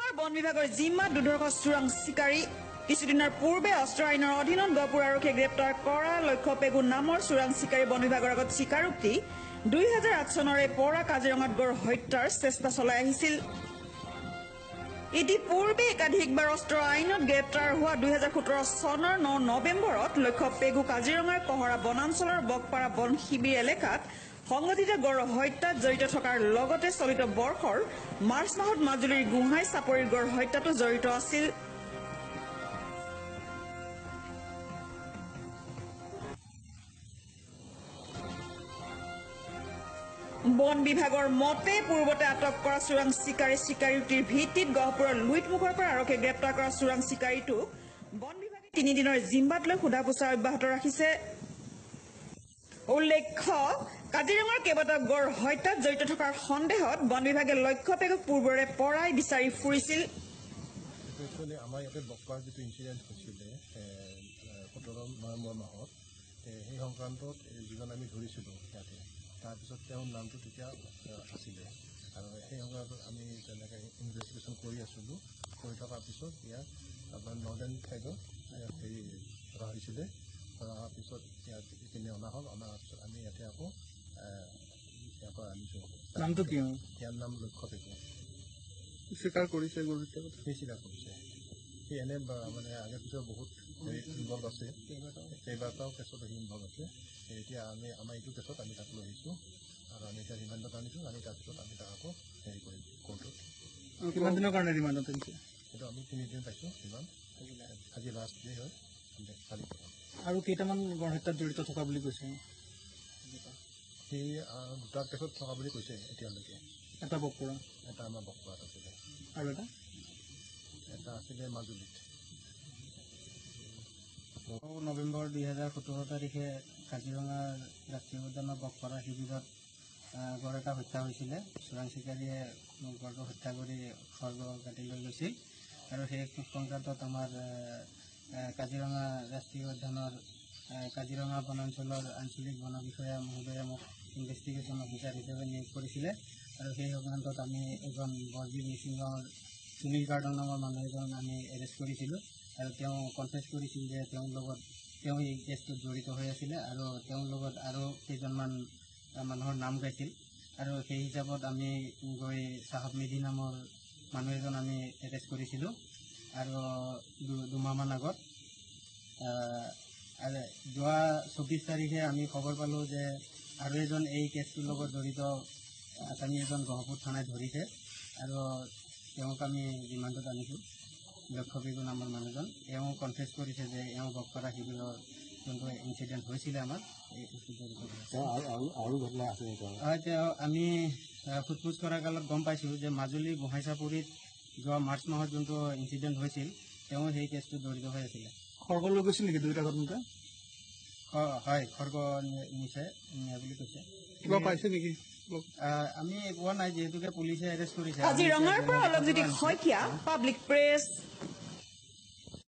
কাজিৰঙাৰ বন বিভাগৰ জিম্মাত দুৰ্ধৰ্ষ চোৰাং চিকাৰী কিছুদিনৰ পূৰ্বে অস্ত্ৰ আইনৰ অধীনত গহপুৰ আৰক্ষীয়ে গ্ৰেপ্তাৰ কৰা লক্ষ্য পেগু নামৰ চোৰাং চিকাৰী বন বিভাগৰ আগত স্বীকাৰোক্তি 2008 চনৰে পৰা কাজিৰঙাত গড় হত্যাৰ চেষ্টা চলাই আহিছিল। ইতিপূৰ্বে একাধিকবাৰ অস্ত্ৰ আইনত গ্ৰেপ্তাৰ হোৱা 2017 চনৰ 9 নৱেম্বৰত লক্ষ্য পেগু কাজিৰঙাৰ কহৰা বনাঞ্চলৰ বকপাৰা বন শিবিৰ এলেকাত সংঘটিত গড় হত্যাত জড়িত থকাৰ লগতে চলিত বৰ্ষৰ মাৰ্চ মাহত মাজুলীৰ গোহাঁই চাপৰিৰ গড় হত্যাতো জড়িত আছিল। বন বিভাগৰ মতে পূৰ্বতে আটক কৰা চোৰাং চিকাৰী স্বীকাৰোক্তিৰ ভিত্তিত গহপুৰৰ লুইটমুখৰ পৰা আৰক্ষীয়ে গ্ৰেপ্তাৰ কৰা চোৰাং চিকাৰীটোক বন বিভাগে 3 দিনৰ জিম্মাত লৈ সোধা পোছা অব্যাহত ৰাখিছে। উল্লেখ্য কাজিৰঙাৰ কেইবাটাও গড় হত্যাত জড়িত থকাৰ সন্দেহত বন বিভাগে লক্ষ্য পেগুক পূৰ্বৰে পৰাই বিচাৰি ফুৰিছিল। আমাৰ ইয়াতে বকপাৰ যিটো ইনচিডেণ্ট হৈছিলে 17 নৱেম্বৰ মাহত সেই সংক্ৰান্তত যিজন আমি ধৰিছিলোঁ ইয়াতে তাৰপিছত তেওঁৰ নামটো তেতিয়া আছিলে আৰু সেই সংক্ৰান্তত আমি তেনেকৈ ইনভেষ্টিগেশ্যন কৰি আছিলোঁ। কৰি থকাৰ পিছত ইয়াত আপোনাৰ নৰ্দাৰ্ণ ছাইডত হেৰি ধৰা হৈছিলে। ধৰা অহাৰ পিছত ইয়াত এইখিনি অনা হ'ল। অনাৰ পিছত আমি ইয়াতে আকৌ ইয়াৰ পৰা আনিছোঁ। নামটো কি? ইয়াৰ নাম লক্ষ্য পেগু। স্বীকাৰ কৰিছে সেই স্বীকাৰ কৰিছে। সি এনে মানে আগে পিছত বহুত ইনভলভ আছে, কেইবাটাও কেছত সি ইনভলভ আছে। এতিয়া আমি আমাৰ এইটো কেছত আমি তাক লৈ আহিছোঁ আৰু আমি এতিয়া ৰিমাণ্ডত আনিছোঁ। আমি তাৰপিছত আমি তাক আকৌ হেৰি কৰিম কোৰ্টত। কিমান দিনৰ কাৰণে ৰিমাণ্ডত আনিছে? সেইটো আমি 3 দিন পাইছোঁ ৰিমাণ্ড। আজি লাষ্ট ডে হয় কালি। আৰু কেইটামান গড় হত্যাত জড়িত থকা বুলি কৈছে? সি 2টা কেছত থকা বুলি কৈছে এতিয়ালৈকে। এটা বকপৰা, এটা আমাৰ বকপাত আছিলে আৰু এটা আছিলে মাজুলীত। নৱেম্বৰ 2017 তাৰিখে কাজিৰঙাৰ ৰাষ্ট্ৰীয় উদ্যানৰ বকপাৰা শিবিৰত গড় এটা হত্যা হৈছিলে। চোৰাং চিকাৰীয়ে গড়টো হত্যা কৰি খৰ্গ কাটি লৈ গৈছিল আৰু সেই সংক্ৰান্তত আমাৰ কাজিৰঙা ৰাষ্ট্ৰীয় উদ্যানৰ কাজিৰঙা বনাঞ্চলৰ আঞ্চলিক বন বিষয়া মহোদয়ে মোক ইনভেষ্টিগেশ্যন অফিচাৰ হিচাপে নিয়োগ কৰিছিলে আৰু সেই সংক্ৰান্তত আমি এজন বৰজী মিচিং গাঁৱৰ সুনীল গাৰ্ডন নামৰ মানুহ এজন আমি এৰেষ্ট কৰিছিলোঁ আৰু তেওঁ কনফেছ কৰিছিল যে তেওঁ এই কেছটোত জড়িত হৈ আছিলে আৰু তেওঁৰ লগত আৰু কেইজনমান মানুহৰ নাম গাইছিল আৰু সেই হিচাপত আমি গৈ চাহাব মেধি নামৰ মানুহ এজন আমি এৰেষ্ট কৰিছিলোঁ আৰু দুমাহমান আগত। আৰু যোৱা 24 তাৰিখে আমি খবৰ পালোঁ যে আৰু এজন এই কেছটোৰ লগত জড়িত আসামী এজন গহপুৰ থানাত ধৰিছে আৰু তেওঁক আমি ৰিমাণ্ডত আনিছোঁ। লক্ষ্য পেগু নামৰ মানুহজন এওঁ কনফেছ কৰিছে যে এওঁ বকপাৰা শিবিৰৰ যোনটো ইনচিডেণ্ট হৈছিলে আমাৰ তেওঁ আমি সোধপোছ কৰাৰ কালত গম পাইছোঁ যে মাজুলী গোহাঁই চাপৰিত যোৱা মাৰ্চ মাহত যোনটো ইনচিডেণ্ট হৈছিল তেওঁ সেই কেছটোত জড়িত হৈ আছিলে। খৰ্গ লৈ গৈছিল নেকি 2টা ঘটনাতে? হয়, খৰ্গ নিছে বুলি কৈছে। কিবা পাইছে নেকি? আমি পোৱা নাই যিহেতুকে পুলিচে এৰেষ্ট কৰিছে। কাজিৰঙাৰ পৰা অলকজ্যোতি শইকীয়া, পাব্লিক প্ৰেছ।